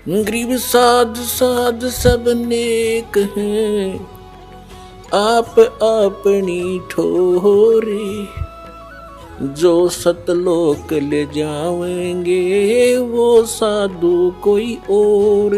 गरीब साध साध सब नेक हैं, आप अपनी ठोरे, जो सतलोक ले जाएंगे वो साधु कोई और।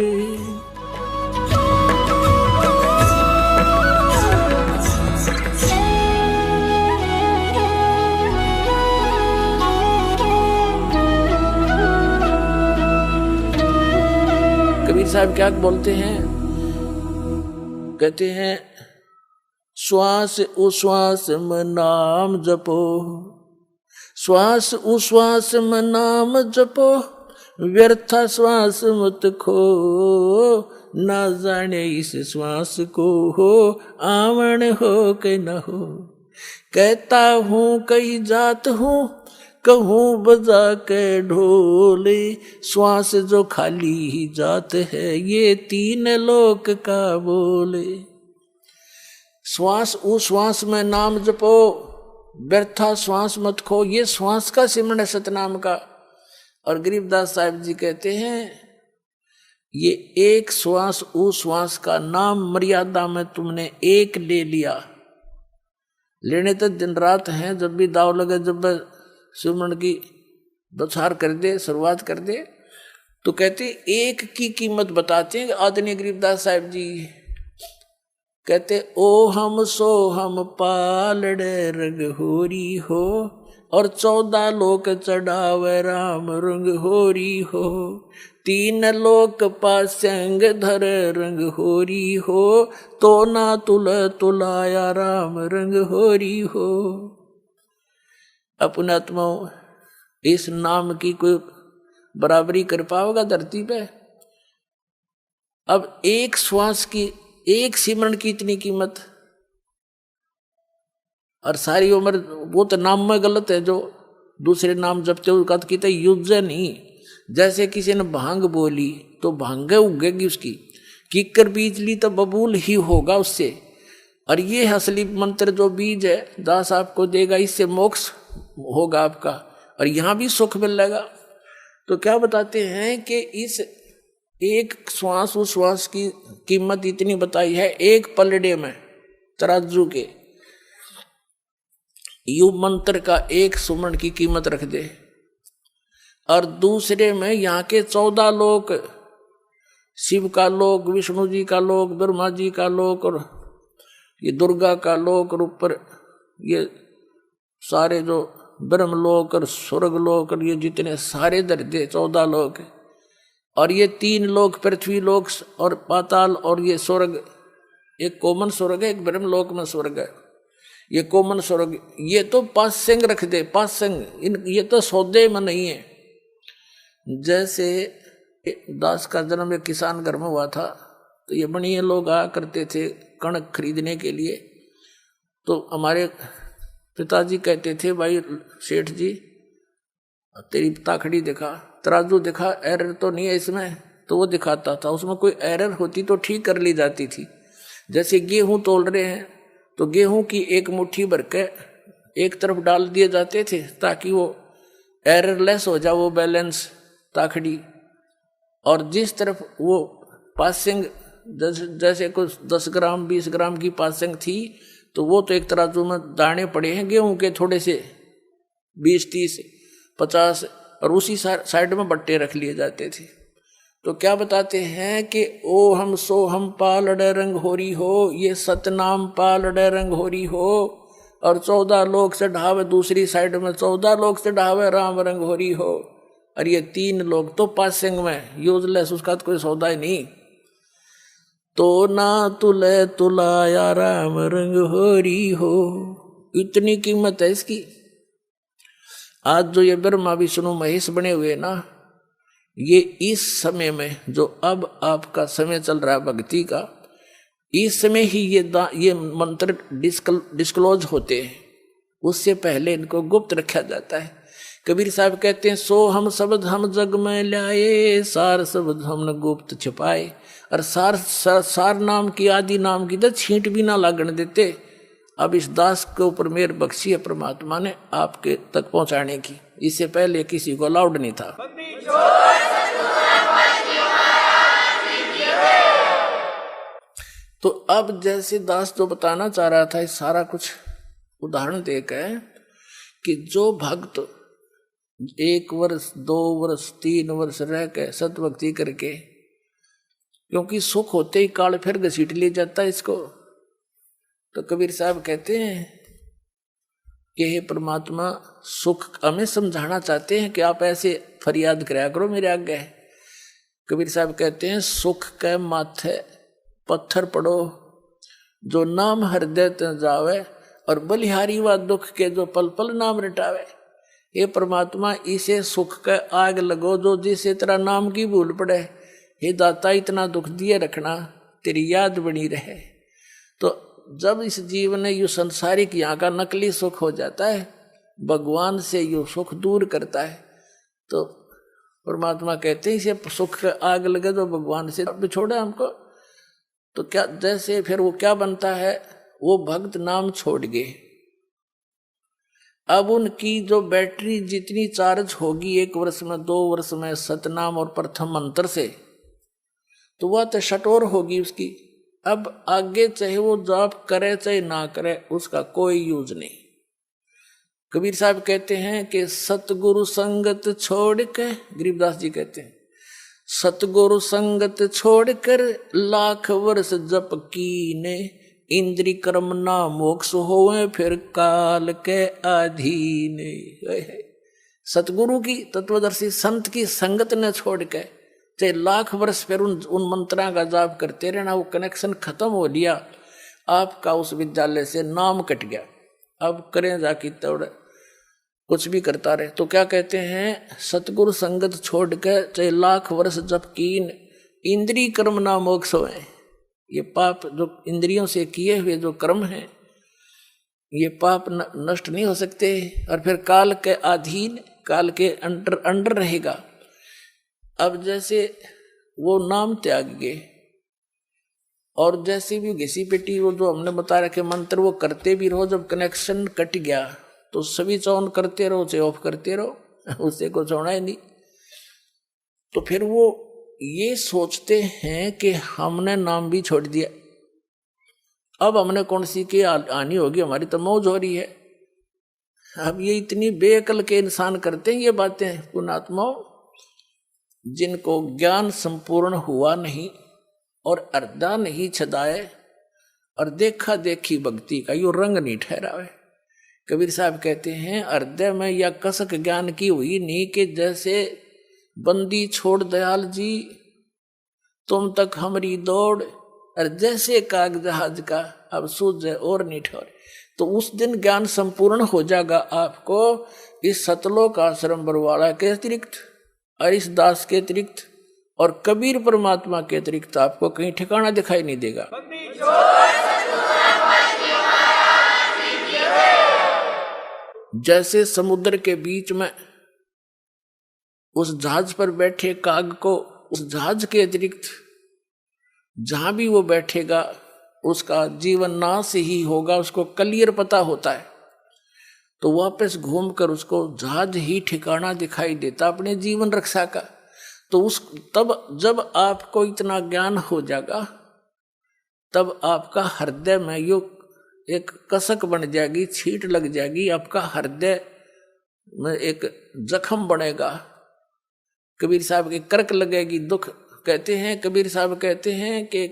कबीर साहब क्या बोलते हैं, कहते हैं श्वास उश्वास में नाम जपो, श्वास उश्वास में नाम जपो, व्यर्था श्वास मत खो, ना जाने इस श्वास को हो आवन हो के न हो। कहता हूँ कई जात हूँ, कहूँ बजा के ढोले, श्वास जो खाली ही जात है ये तीन लोक का बोले। श्वास उश्वास में नाम जपो, व्यर्था श्वास मत खो, ये श्वास का सिमरण है सतनाम का। और गरीबदास साहिब जी कहते हैं ये एक श्वास उश्वास का नाम मर्यादा में तुमने एक ले लिया, लेने तो दिन रात हैं, जब भी दाव लगे जब सिमरण की बौछार कर दे शुरुआत कर दे, तो कहते एक की कीमत बताते हैं आदरणीय गरीबदास साहिब जी। कहते ओ हम सो हम पालड़े रंग होरी हो, और 14 लोक चढ़ावे राम रंग होरी हो, 3 लोक पासंग धर रंग होरी हो, तो ना तुल तुलाया राम रंग होरी हो। अपने आत्माओं इस नाम की कोई बराबरी कर पाओगा धरती पे? अब एक श्वास की एक सिमरण की इतनी कीमत, और सारी उम्र वो तो नाम में गलत है, जो दूसरे नाम जपते उसका तो कहते युज नहीं। जैसे किसी ने भांग बोली तो भांगे उगेगी उसकी, किकर बीज ली तो बबूल ही होगा उससे। और ये असली मंत्र जो बीज है दास आपको देगा, इससे मोक्ष होगा आपका और यहाँ भी सुख मिलेगा। तो क्या बताते हैं कि इस एक श्वास उस श्वास की कीमत इतनी बताई है, एक पलड़े में तराजू के यु मंत्र का एक सुमरण की कीमत रख दे, और दूसरे में यहाँ के 14 लोक, शिव का लोक, विष्णु जी का लोक, ब्रह्मा जी का लोक, और ये दुर्गा का लोक, और ऊपर ये सारे जो ब्रह्मलोक और स्वर्ग लोक और ये जितने सारे दर्जे 14 लोक, और ये 3 लोक पृथ्वी लोक और पाताल, और ये स्वर्ग, एक कॉमन स्वर्ग है, एक ब्रह्मलोक में स्वर्ग है, ये कॉमन स्वर्ग। ये तो 5 सिंह रख दे, 5 सिंह, ये तो सौदे में नहीं है। जैसे दास का जन्म एक किसान घर में हुआ था, तो ये बढ़िया लोग आया करते थे कणक खरीदने के लिए। तो हमारे पिताजी कहते थे भाई सेठ जी तेरी ताखड़ी दिखा, तराजू दिखा, एरर तो नहीं है इसमें। तो वो दिखाता था, उसमें कोई एरर होती तो ठीक कर ली जाती थी। जैसे गेहूं तोल रहे हैं तो गेहूं की एक मुट्ठी भर के एक तरफ डाल दिए जाते थे ताकि वो एररलेस हो जाए वो बैलेंस ताखड़ी, और जिस तरफ वो पासिंग जैसे कुछ 10 ग्राम 20 ग्राम की पासिंग थी तो वो तो एक तराजू में दाने पड़े हैं गेहूं के थोड़े से 20 30 50, और उसी साइड में बट्टे रख लिए जाते थे। तो क्या बताते हैं कि ओ हम सो हम पालड़े रंग होरी हो, ये सतनाम पालड़े रंग होरी हो, और 14 लोक से ढावे दूसरी साइड में 14 लोक से ढावे राम रंग होरी हो, और ये 3 लोग तो पासिंग में यूजलेस, उसका तो कोई सौदा ही नहीं। तो ना तुले तुलाया राम रंग होरी हो, इतनी कीमत है इसकी। आज जो ये ब्रह्मा विष्णु महेश बने हुए ना, ये इस समय में जो अब आपका समय चल रहा है भक्ति का, इस समय ही ये मंत्र डिस्क्लोज होते हैं, उससे पहले इनको गुप्त रखा जाता है। कबीर साहब कहते हैं सो हम शब्द हम जग में लाए, सार शब्द हमने गुप्त छिपाए। और सार नाम की आदि नाम की तो छींट भी ना लागण देते। अब इस दास के ऊपर मेहर बख्शी है परमात्मा ने आपके तक पहुंचाने की, इससे पहले किसी को अलाउड नहीं था। तो अब जैसे दास जो बताना चाह रहा था, इस सारा कुछ उदाहरण देकर कि जो भक्त 1 वर्ष 2 वर्ष 3 वर्ष रह के सतभक्ति करके, क्योंकि सुख होते ही काल फिर घसीट ले जाता है इसको, तो कबीर साहब कहते हैं कि हे परमात्मा, सुख हमें समझाना चाहते हैं कि आप ऐसे फरियाद कराया करो मेरे आगे। कबीर साहब कहते हैं सुख के माथे पत्थर पड़ो, जो नाम हृदय ते जावे, और बलिहारी व दुख के जो पल पल नाम रटावे। ये परमात्मा इसे सुख का आग लगो, जो जिसे तेरा नाम की भूल पड़े। हे दाता, इतना दुख दिए रखना, तेरी याद बनी रहे। तो जब इस जीवन में यू संसारिक यहाँ का नकली सुख हो जाता है, भगवान से यू सुख दूर करता है, तो परमात्मा कहते हैं इसे सुख का आग लगे जो भगवान से बिछोड़े हमको। तो क्या जैसे फिर वो क्या बनता है, वो भक्त नाम छोड़ गए। अब उनकी जो बैटरी जितनी चार्ज होगी 1 वर्ष में 2 वर्ष में सतनाम और प्रथम मंत्र से, तो वह तो शटोर होगी उसकी। अब आगे चाहे वो जाप करे चाहे ना करे, उसका कोई यूज नहीं। कबीर साहब कहते हैं कि सतगुरु संगत छोड़ के, गरीबदास जी कहते हैं सतगुरु संगत छोड़कर लाख वर्ष जप कीने, इंद्री कर्म ना मोक्ष होवे फिर काल के अधीन। सतगुरु की तत्वदर्शी संत की संगत ने छोड़ के चाहे लाख वर्ष फिर उन मंत्रा का जाप करते रहना, वो कनेक्शन खत्म हो लिया आपका उस विद्यालय से, नाम कट गया। अब करें जाके तोड़ कुछ भी करता रहे। तो क्या कहते हैं, सतगुरु संगत छोड़ के चाहे लाख वर्ष जप कीन, इंद्री कर्म ना मोक्ष होए। ये पाप जो इंद्रियों से किए हुए जो कर्म हैं, ये पाप नष्ट नहीं हो सकते, और फिर काल के अधीन, काल के अंडर रहेगा। अब जैसे वो नाम त्याग गए, और जैसे भी घिसी पेटी वो जो हमने बता रखे मंत्र वो करते भी रहो, जब कनेक्शन कट गया तो स्विच ऑन करते रहो चाहे ऑफ करते रहो, उससे कुछ होना ही नहीं। तो फिर वो ये सोचते हैं कि हमने नाम भी छोड़ दिया, अब हमने कौन सी की हानि होगी, हमारी तो मौज हो रही है। अब ये इतनी बेअकल के इंसान करते हैं ये बातें। पुण्यात्माओं, जिनको ज्ञान संपूर्ण हुआ नहीं और अर्धा नहीं छदाए, और देखा देखी भक्ति का यो रंग नहीं ठहरावे। कबीर साहब कहते हैं हृदय में या कसक ज्ञान की हुई नहीं, कि जैसे बंदी छोड़ दयाल जी तुम तक हमारी दौड़, और जैसे काग जहाज का अब सूझे और नहीं ठहरे। तो उस दिन ज्ञान संपूर्ण हो जाएगा आपको, इस सतलोक आश्रम बरवाड़ा के अतिरिक्त और इस दास के अतिरिक्त और कबीर परमात्मा के अतिरिक्त आपको कहीं ठिकाना दिखाई नहीं देगा। जैसे समुद्र के बीच में उस जहाज पर बैठे काग को, उस जहाज के अतिरिक्त जहां भी वो बैठेगा उसका जीवन नाश ही होगा, उसको क्लियर पता होता है। तो वापस घूमकर उसको जहाज ही ठिकाना दिखाई देता अपने जीवन रक्षा का। तो तब जब आपको इतना ज्ञान हो जाएगा, तब आपका हृदय में यो एक कसक बन जाएगी, छींट लग जाएगी, आपका हृदय में एक जख्म बनेगा। कबीर साहब के करक लगेगी, दुख कहते हैं। कबीर साहब कहते हैं कि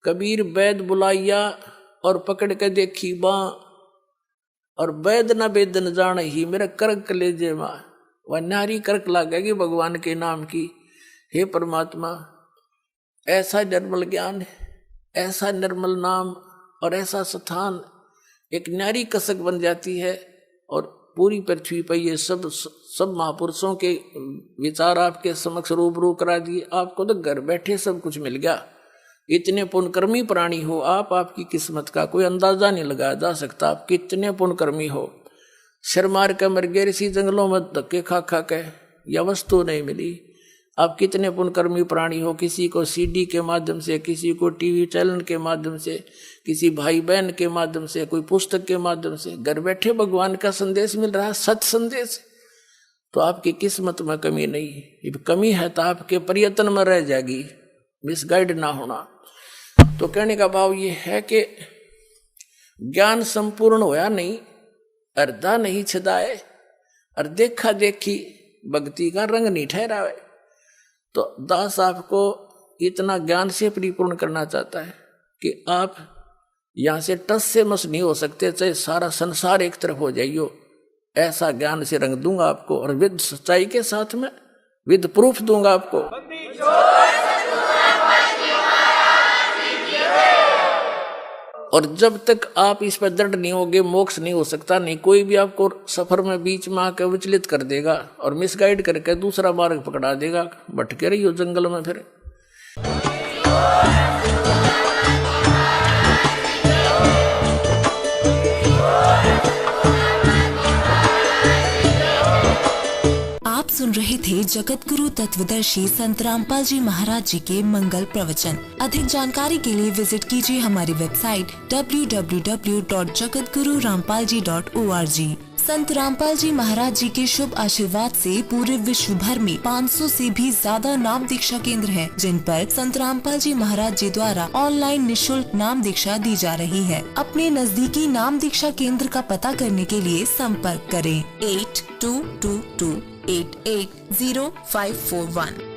कबीर वैद बुलाइया और पकड़ के देखी बाँ, और वैद न वेद न जान ही मेरा करक कलेजे माँ। वह नारी करक लगेगी भगवान के नाम की। हे परमात्मा, ऐसा निर्मल ज्ञान, ऐसा निर्मल नाम और ऐसा स्थान, एक नारी कसक बन जाती है। और पूरी पृथ्वी पर ये सब महापुरुषों के विचार आपके समक्ष रूबरू करा दिए। आपको तो घर बैठे सब कुछ मिल गया। इतने पुण्यकर्मी प्राणी हो आप, आपकी किस्मत का कोई अंदाजा नहीं लगाया जा सकता। आप कितने पुण्यकर्मी हो। शर मार के मर गए ऋषि जंगलों में धक्के खा खा के, या वस्तु नहीं मिली। आप कितने पुण्यकर्मी प्राणी हो। किसी को सीडी के माध्यम से, किसी को टीवी चैनल के माध्यम से, किसी भाई बहन के माध्यम से, कोई पुस्तक के माध्यम से घर बैठे भगवान का संदेश मिल रहा है, सत्य संदेश। तो आपकी किस्मत में कमी नहीं, कमी है तो आपके प्रयत्न में रह जाएगी, मिसगाइड ना होना। तो कहने का भाव ये है कि ज्ञान संपूर्ण होया नहीं, अर्धा नहीं छदाए, और देखा देखी भक्ति का रंग नहीं ठहरावे। तो दास आपको इतना ज्ञान से परिपूर्ण करना चाहता है कि आप यहां से टस से मस नहीं हो सकते, चाहे सारा संसार एक तरफ हो जाइयो, ऐसा ज्ञान से रंग दूंगा आपको, और विद सच्चाई के साथ में विद प्रूफ दूंगा आपको। और जब तक आप इस पर दृढ़ नहीं होगे, मोक्ष नहीं हो सकता। नहीं, कोई भी आपको सफर में बीच में आकर विचलित कर देगा और मिसगाइड करके दूसरा मार्ग पकड़ा देगा, भटके रही हो जंगल में फिर। आप सुन रहे थे जगत गुरु तत्वदर्शी संत रामपाल जी महाराज जी के मंगल प्रवचन। अधिक जानकारी के लिए विजिट कीजिए हमारी वेबसाइट www.jagatgururampalji.org। संत रामपाल जी महाराज जी के शुभ आशीर्वाद से पूरे विश्व भर में 500 से भी ज्यादा नाम दीक्षा केंद्र हैं, जिन पर संत रामपाल जी महाराज जी द्वारा ऑनलाइन निशुल्क नाम दीक्षा दी जा रही है। अपने नजदीकी नाम दीक्षा केंद्र का पता करने के लिए संपर्क करें 8222880541।